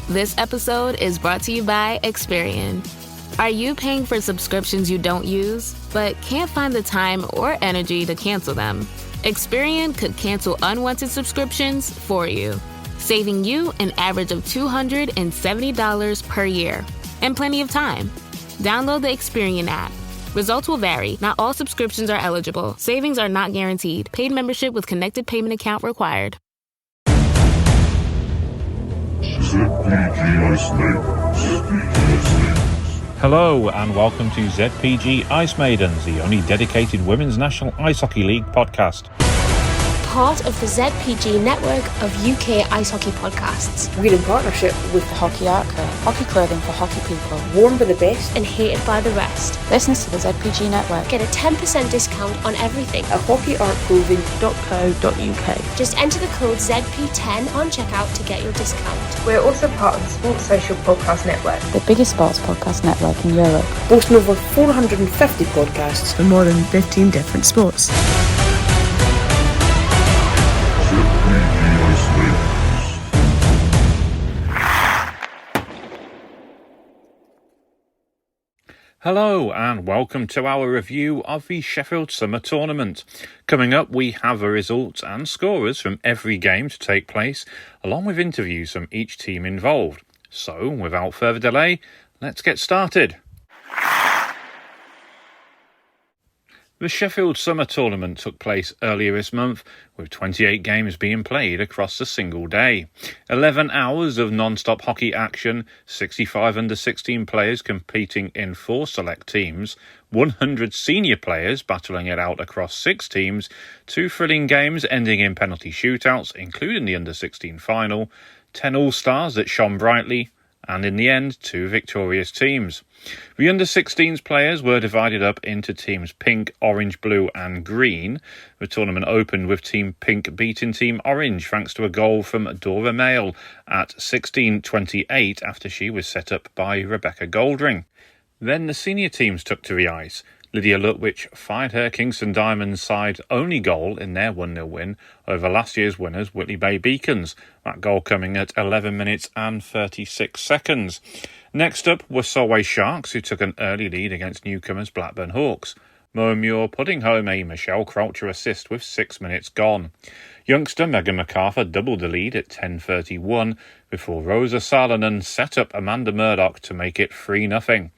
This episode is brought to you by Experian. Are you paying for subscriptions you don't use, but can't find the time or energy to cancel them? Experian could cancel unwanted subscriptions for you, saving you an average of $270 per year. And plenty of time. Download the Experian app. Results will vary. Not all subscriptions are eligible. Savings are not guaranteed. Paid membership with connected payment account required. Hello and welcome to ZPG Ice Maidens, the only dedicated Women's National Ice Hockey League podcast. Part of the ZPG network of UK ice hockey podcasts. We're in partnership with the Hockey Archive, hockey clothing for hockey people. Worn by the best and hated by the rest. Listen to the ZPG network. Get a 10% discount on everything at hockeyartclothing.co.uk. Just enter the code ZP10 on checkout to get your discount. We're also part of the Sports Social Podcast Network, the biggest sports podcast network in Europe. Boasting over 450 podcasts for more than 15 different sports. Hello and welcome to our review of the Sheffield Summer Tournament. Coming up, we have the results and scorers from every game to take place, along with interviews from each team involved. So, without further delay, let's get started. The Sheffield Summer Tournament took place earlier this month, with 28 games being played across a single day. 11 hours of non-stop hockey action, 65 under-16 players competing in 4 select teams, 100 senior players battling it out across 6 teams, 2 thrilling games ending in penalty shootouts, including the under-16 final, 10 all-stars that shone brightly, and in the end, 2 victorious teams. The under-16s players were divided up into teams pink, orange, blue and green. The tournament opened with Team Pink beating Team Orange thanks to a goal from Dora Mail at 16:28 after she was set up by Rebecca Goldring. Then the senior teams took to the ice. Lydia Lutwich fired her Kingston Diamonds side only goal in their 1-0 win over last year's winners Whitley Bay Beacons, that goal coming at 11 minutes and 36 seconds. Next up were Solway Sharks, who took an early lead against newcomers Blackburn Hawks. Mo Muir putting home a Michelle Croucher assist with 6 minutes gone. Youngster Megan MacArthur doubled the lead at 10:31 before Rosa Salonen set up Amanda Murdoch to make it 3-0.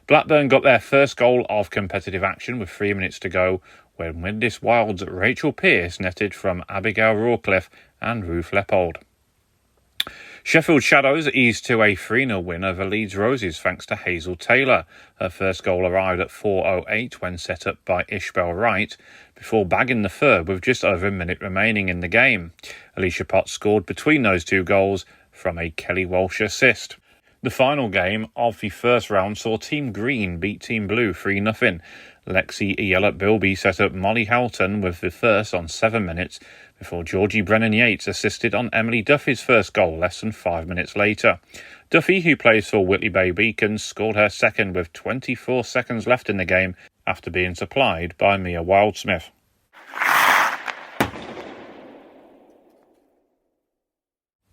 Blackburn got their first goal of competitive action with 3 minutes to go when Windis Wild's Rachel Pearce netted from Abigail Rawcliffe and Ruth Leppold. Sheffield Shadows eased to a 3-0 win over Leeds Roses thanks to Hazel Taylor. Her first goal arrived at 4:08 when set up by Ishbel Wright, before bagging the third with just over a minute remaining in the game. Alicia Potts scored between those 2 goals from a Kelly Walsh assist. The final game of the first round saw Team Green beat Team Blue 3-0. Lexi Yellett Bilby set up Molly Houghton with the first on 7 minutes before Georgie Brennan Yates assisted on Emily Duffy's first goal less than 5 minutes later. Duffy, who plays for Whitley Bay Beacons, scored her second with 24 seconds left in the game after being supplied by Mia Wildsmith.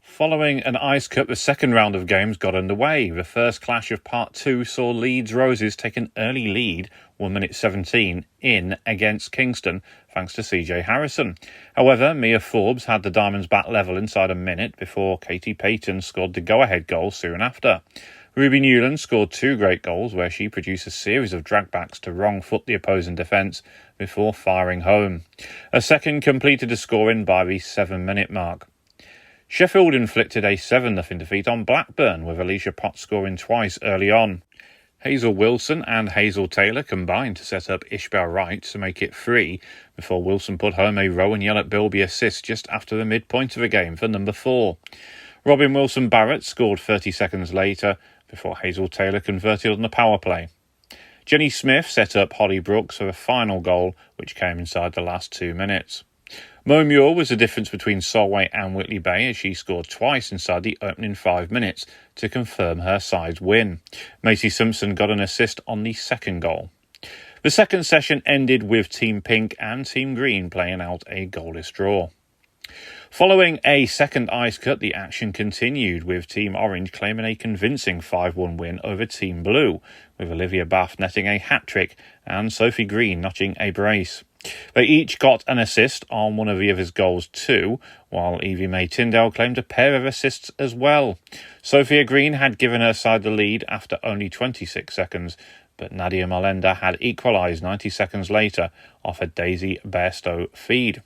Following an Ice Cup, the second round of games got underway. The first clash of Part 2 saw Leeds Roses take an early lead, 1 minute 17, in against Kingston, thanks to CJ Harrison. However, Mia Forbes had the Diamonds back level inside a minute before Katie Payton scored the go-ahead goal soon after. Ruby Newland scored 2 great goals where she produced a series of dragbacks to wrong-foot the opposing defence before firing home. A second completed the scoring by the 7-minute mark. Sheffield inflicted a 7-0 defeat on Blackburn, with Alicia Potts scoring twice early on. Hazel Wilson and Hazel Taylor combined to set up Ishbel Wright to make it 3, before Wilson put home a Rowan Yellett Bilby assist just after the midpoint of the game for number 4. Robin Wilson Barrett scored 30 seconds later, before Hazel Taylor converted on the power play. Jenny Smith set up Holly Brooks for a final goal, which came inside the last 2 minutes. Mo Muir was the difference between Solway and Whitley Bay as she scored twice inside the opening 5 minutes to confirm her side's win. Macy Simpson got an assist on the second goal. The second session ended with Team Pink and Team Green playing out a goalless draw. Following a second ice cut, the action continued, with Team Orange claiming a convincing 5-1 win over Team Blue, with Olivia Bath netting a hat-trick and Sophie Green notching a brace. They each got an assist on one of the other's goals too, while Evie May Tyndale claimed a pair of assists as well. Sophia Green had given her side the lead after only 26 seconds, but Nadia Malenda had equalised 90 seconds later off a Daisy Bairstow feed.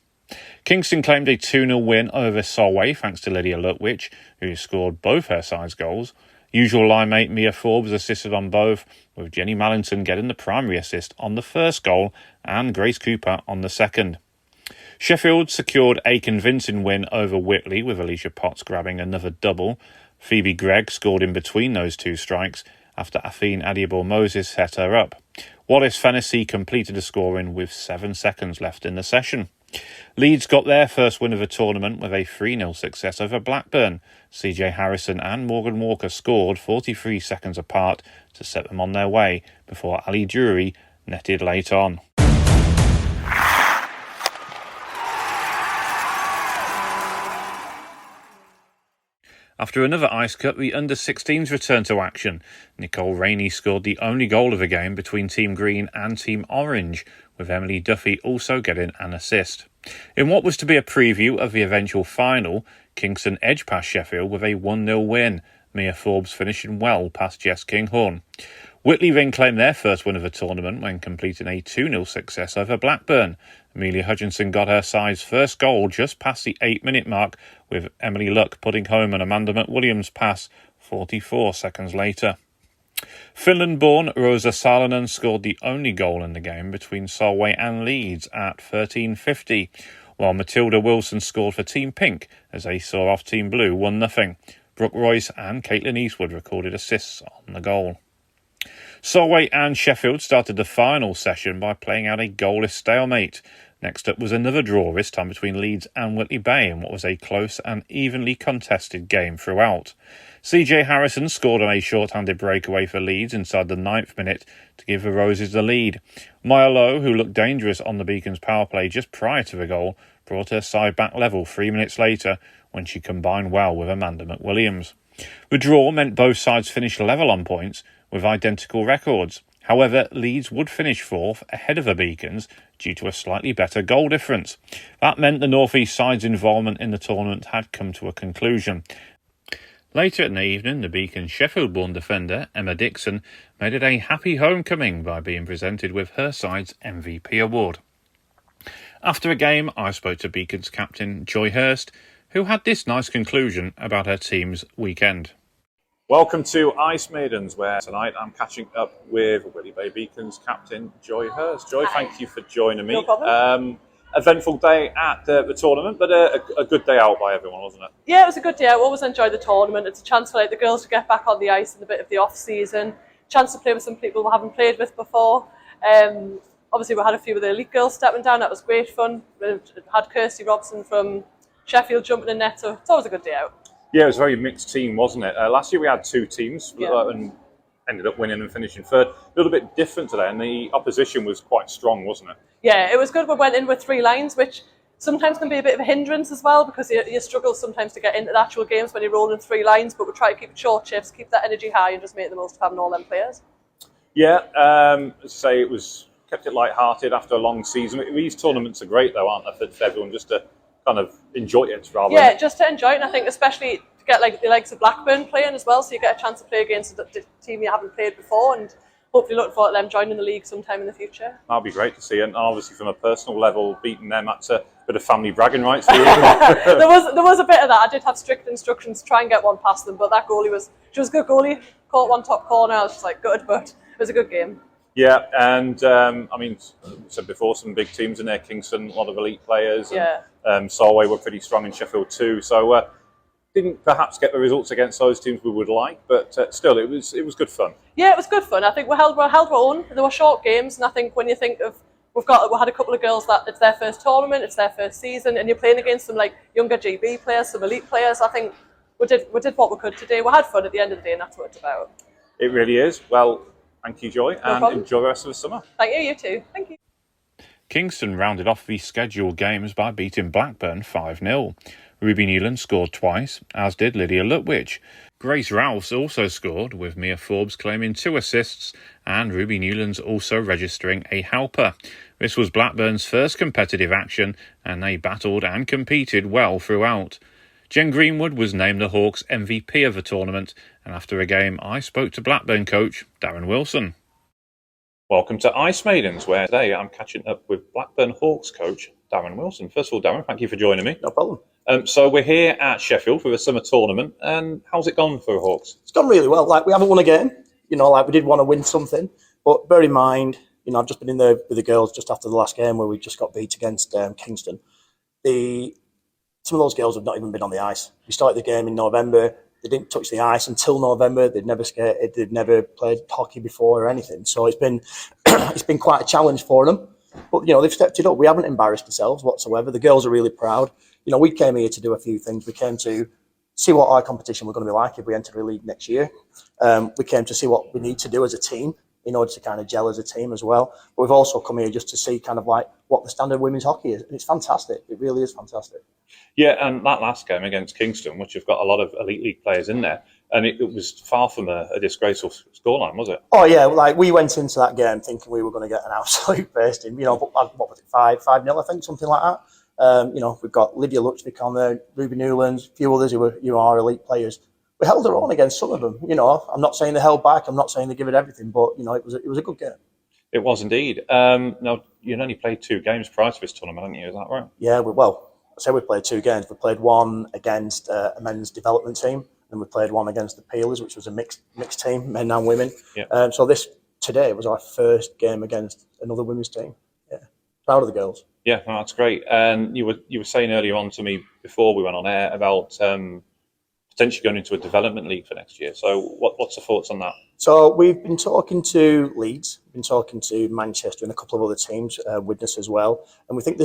Kingston claimed a 2-0 win over Solway thanks to Lydia Lutwich, who scored both her side's goals. Usual line mate Mia Forbes assisted on both, with Jenny Mallinson getting the primary assist on the first goal and Grace Cooper on the second. Sheffield secured a convincing win over Whitley, with Alicia Potts grabbing another double. Phoebe Gregg scored in between those two strikes after Afine Adiabor-Moses set her up. Wallace Fennessy completed the scoring with 7 seconds left in the session. Leeds got their first win of the tournament with a 3-0 success over Blackburn. CJ Harrison and Morgan Walker scored 43 seconds apart to set them on their way before Ali Drury netted late on. After another ice cut, the under-16s returned to action. Nicole Rainey scored the only goal of the game between Team Green and Team Orange, with Emily Duffy also getting an assist. In what was to be a preview of the eventual final, Kingston edged past Sheffield with a 1-0 win, Mia Forbes finishing well past Jess Kinghorn. Whitley then claimed their first win of the tournament when completing a 2-0 success over Blackburn. Amelia Hutchinson got her side's first goal just past the 8-minute mark, with Emily Luck putting home an Amanda McWilliams pass 44 seconds later. Finland-born Rosa Salonen scored the only goal in the game between Solway and Leeds at 13:50, while Matilda Wilson scored for Team Pink as they saw off Team Blue 1-0. Brooke Royce and Caitlin Eastwood recorded assists on the goal. Solway and Sheffield started the final session by playing out a goalless stalemate. Next up was another draw, this time between Leeds and Whitley Bay, in what was a close and evenly contested game throughout. CJ Harrison scored on a short-handed breakaway for Leeds inside the 9th minute to give the Roses the lead. Maya Lowe, who looked dangerous on the Beacons power play just prior to the goal, brought her side back level 3 minutes later when she combined well with Amanda McWilliams. The draw meant both sides finished level on points with identical records. However, Leeds would finish fourth ahead of the Beacons due to a slightly better goal difference. That meant the North East side's involvement in the tournament had come to a conclusion. Later in the evening, the Beacons Sheffield-born defender Emma Dixon made it a happy homecoming by being presented with her side's MVP award. After a game, I spoke to Beacons captain Joy Hirst, who had this nice conclusion about her team's weekend. Welcome to Ice Maidens, where tonight I'm catching up with Whitley Bay Beacons captain Joy Hirst. Joy, thank you for joining me. No problem. Eventful day at the tournament, but a good day out by everyone, wasn't it? Yeah, it was a good day. I always enjoy the tournament. It's a chance for the girls to get back on the ice in a bit of the off-season, chance to play with some people we haven't played with before. Obviously, we had a few of the elite girls stepping down. That was great fun. We had Kirsty Robson from Sheffield jumping in net, so it's always a good day out. Yeah, it was a very mixed team, wasn't it? Last year we had two teams and ended up winning and finishing third. A little bit different today, and the opposition was quite strong, wasn't it? Yeah, it was good. We went in with 3 lines, which sometimes can be a bit of a hindrance as well, because you struggle sometimes to get into the actual games when you're rolling 3 lines, but we try to keep it short shifts, keep that energy high, and just make the most of having all them players. Yeah, as I say, it was kept it light-hearted after a long season. These tournaments are great, though, aren't they, for everyone just to kind of enjoy it rather than... just to enjoy it, and I think especially to get the likes of Blackburn playing as well, so you get a chance to play against a team you haven't played before, and hopefully looking forward to them joining the league sometime in the future. That'll be great to see, and obviously from a personal level, beating them, that's a bit of family bragging rights for you. There was a bit of that. I did have strict instructions to try and get one past them, but that goalie she was a good goalie, caught one top corner, I was just good, but it was a good game. Yeah, and I mean, I said before, some big teams in there, Kingston, a lot of elite players. And, Solway were pretty strong in Sheffield too. So didn't perhaps get the results against those teams we would like, but still, it was good fun. Yeah, it was good fun. I think we held our own. There were short games, and I think when you think of we had a couple of girls that it's their first tournament, it's their first season, and you're playing against some younger GB players, some elite players. I think we did what we could today. We had fun at the end of the day, and that's what it's about. It really is. Well, thank you, Joy, and enjoy the rest of the summer. Thank you, you too. Thank you. Kingston rounded off the scheduled games by beating Blackburn 5-0. Ruby Newland scored twice, as did Lydia Lutwich. Grace Rouse also scored, with Mia Forbes claiming 2 assists and Ruby Newlands also registering a helper. This was Blackburn's first competitive action, and they battled and competed well throughout. Jen Greenwood was named the Hawks MVP of the tournament, and after a game I spoke to Blackburn coach Darren Wilson. Welcome to Ice Maidens, where today I'm catching up with Blackburn Hawks coach Darren Wilson. First of all, Darren, thank you for joining me. No problem. So we're here at Sheffield for the summer tournament, and how's it gone for the Hawks? It's gone really well. We haven't won a game, we did want to win something, but bear in mind, I've just been in there with the girls just after the last game where we just got beat against Kingston. Some of those girls have not even been on the ice. We started the game in November. They didn't touch the ice until November. They'd never skated. They'd never played hockey before or anything. So it's been it's been quite a challenge for them. But they've stepped it up. We haven't embarrassed ourselves whatsoever. The girls are really proud. We came here to do a few things. We came to see what our competition was going to be like if we entered the league next year. We came to see what we need to do as a team in order to kind of gel as a team as well. But we've also come here just to see kind of like what the standard of women's hockey is. And it's fantastic. It really is fantastic. Yeah, and that last game against Kingston, which have got a lot of elite league players in there, and it was far from a disgraceful scoreline, was it? Oh yeah, we went into that game thinking we were going to get an absolute bursting. But what was it, 5-0, I think, something like that. We've got Lydia Lutwich on there, Ruby Newlands, a few others who are elite players. We held our own against some of them. I'm not saying they held back. I'm not saying they give it everything, but it was a good game. It was indeed. Now you'd only played 2 games prior to this tournament, hadn't you? Is that right? Yeah, I say we played 2 games. We played one against a men's development team, and we played one against the Peelers, which was a mixed team, men and women. Yeah. So today was our first game against another women's team. Yeah, proud of the girls. Yeah, no, that's great. And you were saying earlier on to me before we went on air about potentially going into a development league for next year. So what's the thoughts on that? So we've been talking to Leeds, been talking to Manchester and a couple of other teams, Widnes as well. And we think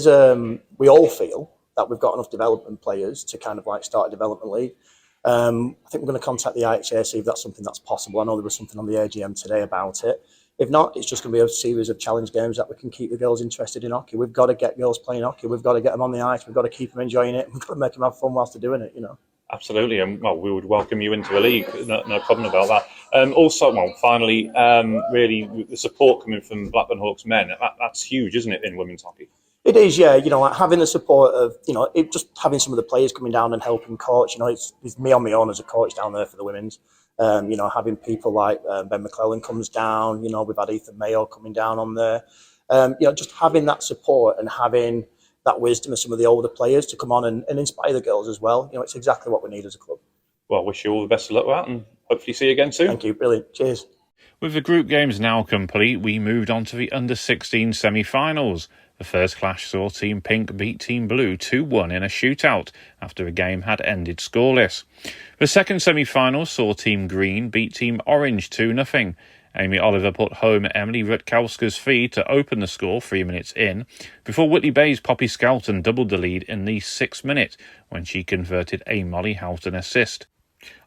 we all feel that we've got enough development players to kind of start a development league. I think we're going to contact the IHC, see if that's something that's possible. I know there was something on the AGM today about it. If not, it's just going to be a series of challenge games that we can keep the girls interested in hockey. We've got to get girls playing hockey. We've got to get them on the ice. We've got to keep them enjoying it. We've got to make them have fun whilst they're doing it, Absolutely, and we would welcome you into a league. No problem about that. Finally, really the support coming from Blackburn Hawks men, that's huge, isn't it, in women's hockey? It is, yeah. Having the support of, just having some of the players coming down and helping coach. It's me on my own as a coach down there for the women's. Having people like Ben McClellan comes down. We've had Ethan Mayo coming down on there. Just having that support and having that wisdom of some of the older players to come on and inspire the girls as well. It's exactly what we need as a club. Well, wish you all the best of luck with that and hopefully see you again soon. Thank you. Brilliant. Cheers. With the group games now complete, we moved on to the under-16 semi-finals. The first clash saw Team Pink beat Team Blue 2-1 in a shootout after the game had ended scoreless. The second semi-final saw Team Green beat Team Orange 2-0. Amy Oliver put home Emily Rutkowska's feed to open the score 3 minutes in, before Whitley Bay's Poppy Skelton doubled the lead in the 6th minute when she converted a Molly Houghton assist.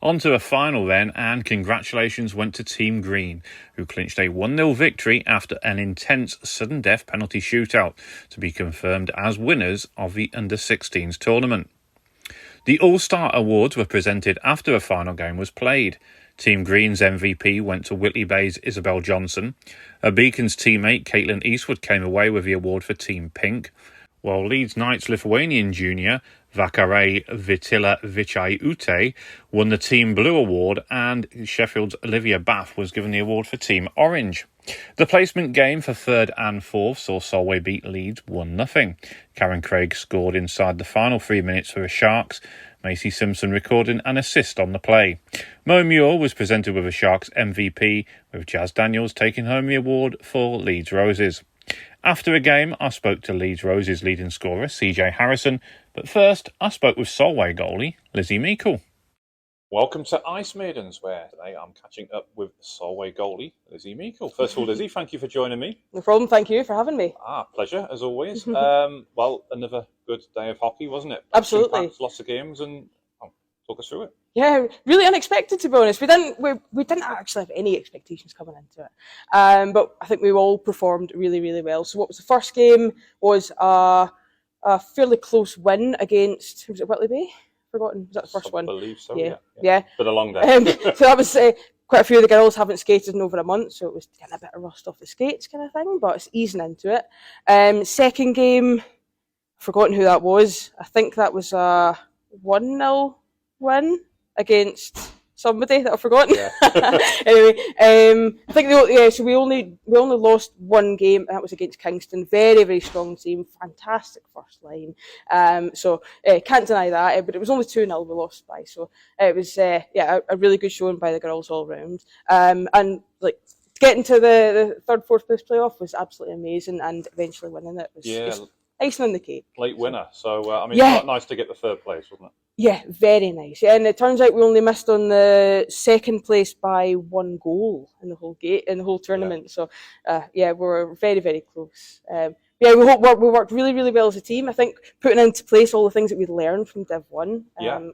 On to the final then, and congratulations went to Team Green, who clinched a 1-0 victory after an intense sudden death penalty shootout to be confirmed as winners of the Under-16s tournament. The All-Star Awards were presented after the final game was played. Team Green's MVP went to Whitley Bay's Isabel Johnson. A Beacon's teammate Caitlin Eastwood came away with the award for Team Pink, while Leeds Knight's Lithuanian junior Vakare Vitila Vichai-Ute won the Team Blue award, and Sheffield's Olivia Bath was given the award for Team Orange. The placement game for 3rd and 4th saw Solway beat Leeds 1-0. Karen Craig scored inside the final 3 minutes for the Sharks, Macy Simpson recording an assist on the play. Mo Muir was presented with a Sharks MVP, with Jazz Daniels taking home the award for Leeds Roses. After the game, I spoke to Leeds Roses leading scorer CJ Harrison, but first I spoke with Solway goalie Lizzie Meikle. Welcome to Ice Maidens, where today I'm catching up with Solway goalie Lizzie Meikle. First of all, Lizzie, thank you for joining me. No problem, thank you for having me. Pleasure, as always. Well, another good day of hockey, wasn't it? Absolutely. Lots of games, and talk us through it. Yeah, really unexpected, to be honest. We didn't actually have any expectations coming into it, but I think we all performed really, really well. So what was the first game was a fairly close win against, was it Whitley Bay? Forgotten. Was that the first one? I believe so, yeah. It's been a long day. So that was quite a few of the girls haven't skated in over a month, so it was getting a bit of rust off the skates kind of thing, but it's easing into it. Second game, I've forgotten who that was. I think that was a 1-0 win against somebody that I've forgotten. Yeah. Anyway, I think so we only lost one game, and that was against Kingston. Very, very strong team, fantastic first line. So can't deny that. But it was only 2-0 we lost by. So it was a really good showing by the girls all round. And like getting to the third, fourth place playoff was absolutely amazing, and eventually winning it was icing on the cake. Late winner. So it's quite nice to get the third place, wasn't it? Yeah, very nice. Yeah, and it turns out we only missed on the second place by 1 goal in the whole tournament. So, we were very, very close. We worked really, really well as a team. I think putting into place all the things that we'd learned from Div 1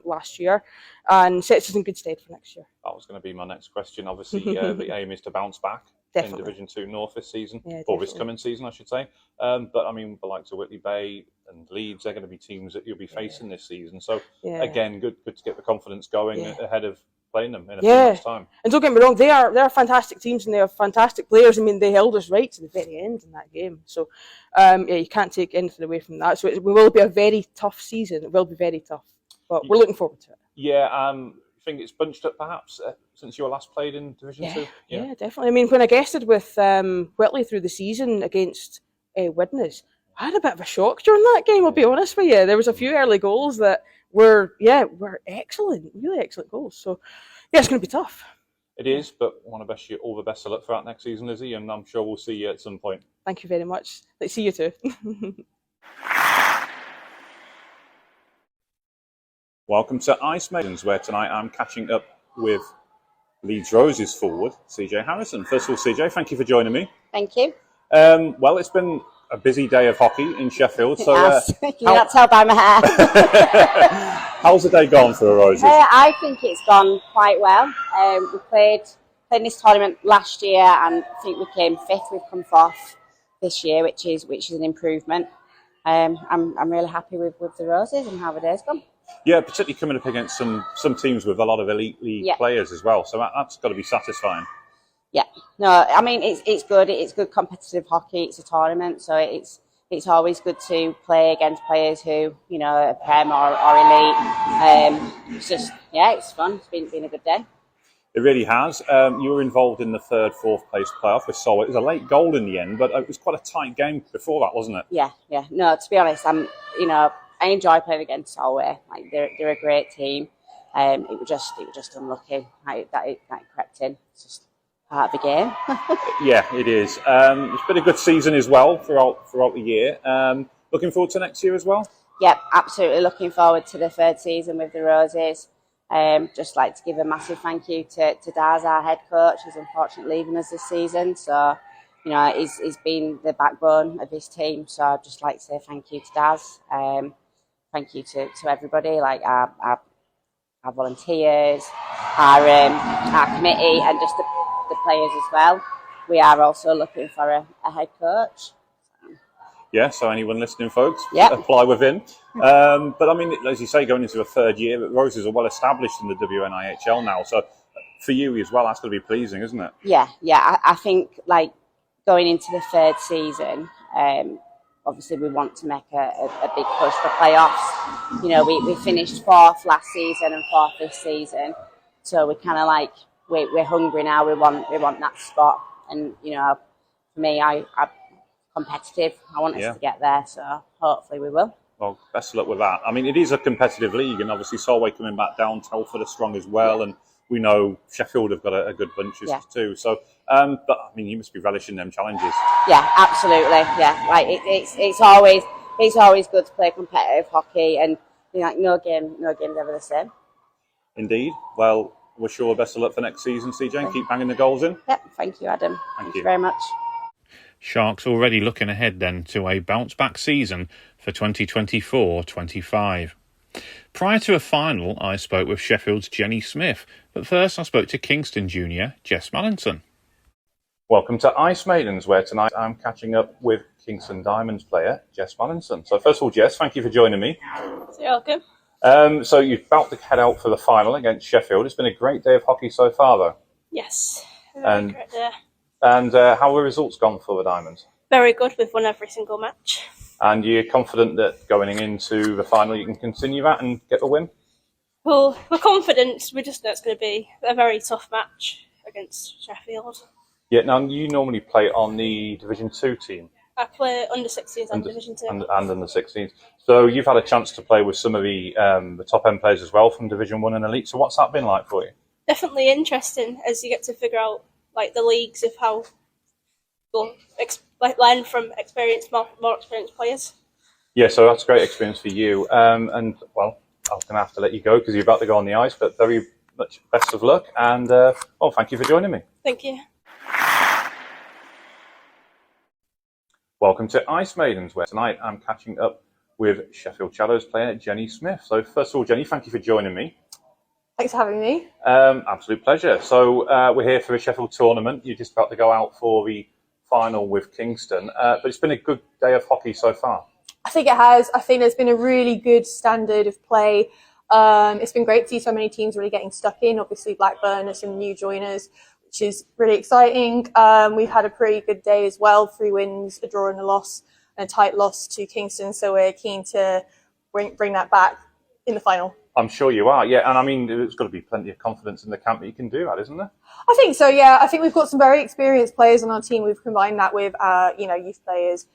last year, and sets us in good stead for next year. That was going to be my next question. Obviously, the aim is to bounce back in Division 2 North this season, or this coming season, I should say. But I mean, the likes of Whitley Bay and Leeds, they're going to be teams that you'll be facing this season. So again, good to get the confidence going ahead of playing them in a few months' time. And don't get me wrong, they're fantastic teams and they have fantastic players. I mean, they held us right to the very end in that game. So you can't take anything away from that. So it will be a very tough season. It will be very tough, but we're looking forward to it. Yeah, I think it's bunched up perhaps since you were last played in Division 2. Yeah, definitely. I mean, when I guested with Whitley through the season against Widnes, I had a bit of a shock during that game, I'll be honest with you. There was a few early goals that were excellent, really excellent goals. So, it's going to be tough. It is, but I want to wish you all the best of luck throughout next season, Lizzie, and I'm sure we'll see you at some point. Thank you very much. Let's see you too. Welcome to Ice Maidens, where tonight I'm catching up with Leeds Roses forward, CJ Harrison. First of all, CJ, thank you for joining me. Thank you. Well, it's been a busy day of hockey in Sheffield. So, you cannot tell by my hair. How's the day gone for the Roses? I think it's gone quite well. We played this tournament last year, and I think we came fifth. We've come fourth this year, which is an improvement. I'm really happy with the Roses and how the day's gone. Yeah, particularly coming up against some teams with a lot of elite league players as well. So that's got to be satisfying. Yeah, no, I mean it's good. It's good competitive hockey. It's a tournament, so it's always good to play against players who are Prem or elite. It's just it's fun. It's been a good day. It really has. You were involved in the third, fourth place playoff with Solway. It was a late goal in the end, but it was quite a tight game before that, wasn't it? Yeah. No, to be honest, I enjoy playing against Solway. Like they're a great team. It was just unlucky that it crept in. It's just part of the game. Yeah, it is. It's been a good season as well throughout the year. Looking forward to next year as well? Yep, absolutely looking forward to the third season with the Roses. Just like to give a massive thank you to Daz, our head coach, who's unfortunately leaving us this season. So, he's been the backbone of this team. So I'd just like to say thank you to Daz. Thank you to everybody, like our volunteers, our committee, and just the players as well. We are also looking for a head coach. Yeah, so anyone listening, folks, apply within. But I mean, as you say, going into a third year, the Roses are well established in the WNIHL now. So for you as well, that's going to be pleasing, isn't it? Yeah. I think like going into the third season, obviously we want to make a big push for playoffs. We finished fourth last season and fourth this season, so we're kind of like we're hungry now. We want that spot, and for me, I'm competitive. I want us to get there, so hopefully we will. Well, best of luck with that. I mean, it is a competitive league, and obviously Solway coming back down, Telford are strong as well, and we know Sheffield have got a good bunches too. So, but I mean, you must be relishing them challenges. Yeah, absolutely. Yeah, like it's always good to play competitive hockey, and no game's ever the same. Indeed. Well, wish you all the best of luck for next season, CJ, and keep banging the goals in. Yep, thank you, Adam. Thank you very much. Sharks already looking ahead then to a bounce-back season for 2024-25. Prior to a final, I spoke with Sheffield's Jenny Smith, but first I spoke to Kingston junior Jess Mallinson. Welcome to Ice Maidens, where tonight I'm catching up with Kingston Diamonds player, Jess Mallinson. So first of all, Jess, thank you for joining me. You're welcome. So you're about to head out for the final against Sheffield. It's been a great day of hockey so far, though. Yes, And great day. And how have the results gone for the Diamonds? Very good. We've won every single match. And you're confident that going into the final you can continue that and get the win? Well, we're confident. We just know it's going to be a very tough match against Sheffield. Yeah, now you normally play on the Division 2 team. I play under 16s and Division 2. And under 16s. So you've had a chance to play with some of the top end players as well from Division 1 and Elite. So what's that been like for you? Definitely interesting as you get to figure out like the leagues of how you'll learn from more experienced players. Yeah, so that's a great experience for you. And well, I'm going to have to let you go because you're about to go on the ice, but very much best of luck. And thank you for joining me. Thank you. Welcome to Ice Maidens, where tonight I'm catching up with Sheffield Shadows player Jenny Smith. So first of all, Jenny, thank you for joining me. Thanks for having me. Absolute pleasure. So we're here for the Sheffield tournament. You're just about to go out for the final with Kingston, but it's been a good day of hockey so far. I think it has. I think there's been a really good standard of play. It's been great to see so many teams really getting stuck in. Obviously, Blackburn are some new joiners, which is really exciting. We've had a pretty good day as well. 3 wins, a draw and a loss, and a tight loss to Kingston. So we're keen to bring that back in the final. I'm sure you are, yeah. And I mean, there's got to be plenty of confidence in the camp that you can do that, isn't there? I think so, yeah. I think we've got some very experienced players on our team. We've combined that with youth players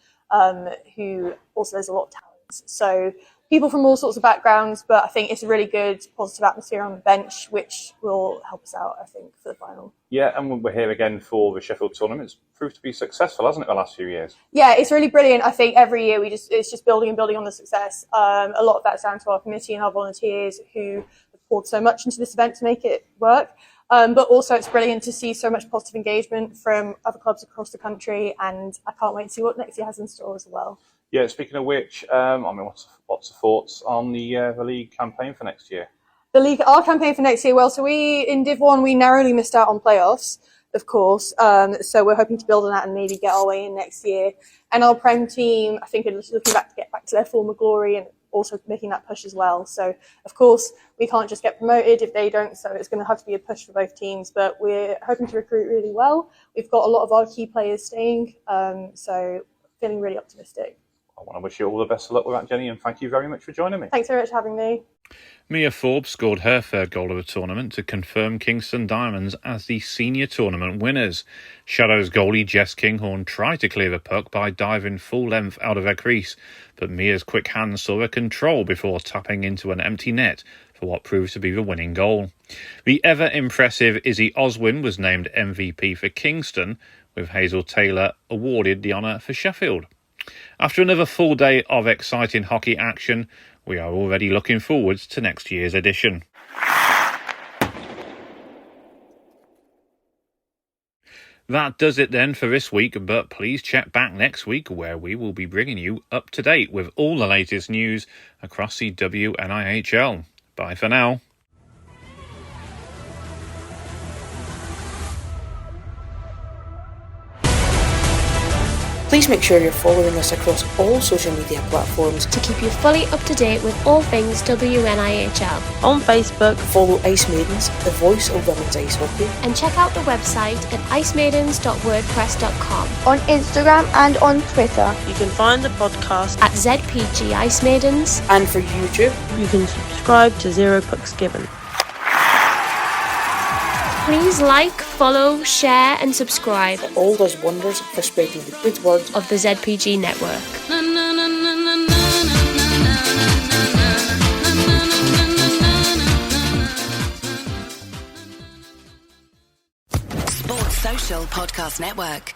who also there's a lot of talent. So people from all sorts of backgrounds, but I think it's a really good positive atmosphere on the bench, which will help us out, I think, for the final. Yeah, and we're here again for the Sheffield tournament. It's proved to be successful, hasn't it, the last few years? Yeah, it's really brilliant. I think every year it's just building and building on the success. A lot of that's down to our committee and our volunteers who have poured so much into this event to make it work. But also it's brilliant to see so much positive engagement from other clubs across the country, and I can't wait to see what next year has in store as well. Yeah, speaking of which, what's the thoughts on the league campaign for next year? Our campaign for next year, well, so in Div 1, we narrowly missed out on playoffs, of course. So we're hoping to build on that and maybe get our way in next year. And our Prem team, I think, are looking back to get back to their former glory and also making that push as well. So, of course, we can't just get promoted if they don't, so it's going to have to be a push for both teams. But we're hoping to recruit really well. We've got a lot of our key players staying, so feeling really optimistic. I want to wish you all the best of luck with that, Jenny, and thank you very much for joining me. Thanks very much for having me. Mia Forbes scored her third goal of the tournament to confirm Kingston Diamonds as the senior tournament winners. Shadows goalie Jess Kinghorn tried to clear the puck by diving full length out of her crease, but Mia's quick hands saw her control before tapping into an empty net for what proved to be the winning goal. The ever-impressive Izzy Oswin was named MVP for Kingston, with Hazel Taylor awarded the honour for Sheffield. After another full day of exciting hockey action, we are already looking forwards to next year's edition. That does it then for this week, but please check back next week where we will be bringing you up to date with all the latest news across the WNIHL. Bye for now. Please make sure you're following us across all social media platforms to keep you fully up to date with all things WNIHL. On Facebook, follow Ice Maidens, the voice of women's ice hockey. And check out the website at icemaidens.wordpress.com. On Instagram and on Twitter. You can find the podcast at ZPG Ice Maidens. And for YouTube, you can subscribe to Zero Pucks Given. Please like, follow, share and subscribe. It all does wonders for spreading the good word of the ZPG network. Sports Social Podcast Network.